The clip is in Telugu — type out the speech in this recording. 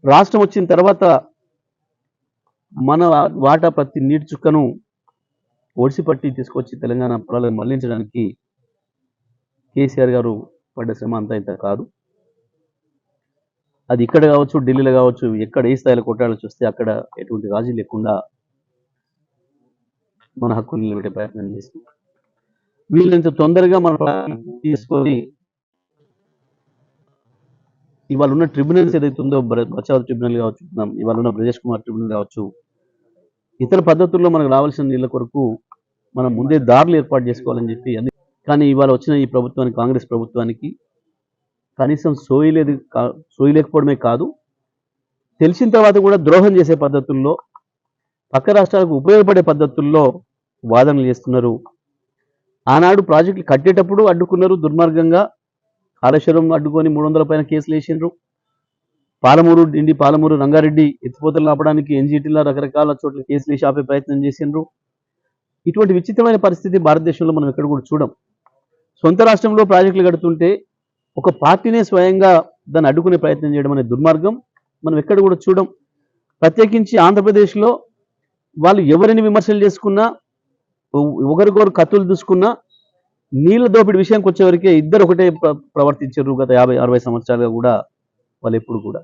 రాష్ట్రం వచ్చిన తర్వాత మన వాటా ప్రతి నీటి చుక్కను ఒడిసిపట్టి తీసుకొచ్చి తెలంగాణ పొలాలను మళ్లించడానికి కేసీఆర్ గారు పడ్డ శ్రమ అంతా ఇంత కాదు. అది ఇక్కడ కావచ్చు, ఢిల్లీలో కావచ్చు, ఎక్కడ ఏ స్థాయిలో కొట్టాలో చూస్తే అక్కడ ఎటువంటి రాజీ లేకుండా మన హక్కులు నిలబెట్టే ప్రయత్నం చేసి వీళ్ళంత తొందరగా మన తీసుకొని ఇవాళ ఉన్న ట్రిబ్యునల్స్ ఏదైతే ఉందో బచావ్ ట్రిబ్యునల్ కావచ్చు, ఇవాళ ఉన్న బ్రజేష్ కుమార్ ట్రిబ్యునల్ కావచ్చు, ఇతర పద్ధతుల్లో మనకు రావాల్సిన నీళ్ళ కొరకు మనం ముందే దారులు ఏర్పాటు చేసుకోవాలని చెప్పి కానీ ఇవాళ వచ్చిన ఈ ప్రభుత్వానికి, కాంగ్రెస్ ప్రభుత్వానికి కనీసం సోయలేకపోవడమే కాదు, తెలిసిన తర్వాత కూడా ద్రోహం చేసే పద్ధతుల్లో, పక్క రాష్ట్రాలకు ఉపయోగపడే పద్ధతుల్లో వాదనలు చేస్తున్నారు. ఆనాడు ప్రాజెక్టులు కట్టేటప్పుడు అడ్డుకున్నారు దుర్మార్గంగా, కాళేశ్వరం అడ్డుకొని 300 పైన కేసులు వేసిండ్రు. పాలమూరు రంగారెడ్డి ఎత్తిపోతలు ఆపడానికి ఎన్జీటీలో రకరకాల చోట్ల కేసులు వేసి ఆపే ప్రయత్నం చేసిండ్రు. ఇటువంటి విచిత్రమైన పరిస్థితి భారతదేశంలో మనం ఎక్కడ కూడా చూడం. సొంత రాష్ట్రంలో ప్రాజెక్టులు కడుతుంటే ఒక పార్టీనే స్వయంగా దాన్ని అడ్డుకునే ప్రయత్నం చేయడం అనే దుర్మార్గం మనం ఎక్కడ కూడా చూడం. ప్రత్యేకించి ఆంధ్రప్రదేశ్లో వాళ్ళు ఎవరిని విమర్శలు చేసుకున్నా, ఒకరికొకరు కత్తులు దూసుకున్నా, నీళ్ళ దోపిడి విషయానికి వచ్చేవరకే ఇద్దరు ఒకటే ప్రవర్తించారు. గత 50-60 సంవత్సరాలుగా కూడా వాళ్ళు ఎప్పుడు కూడా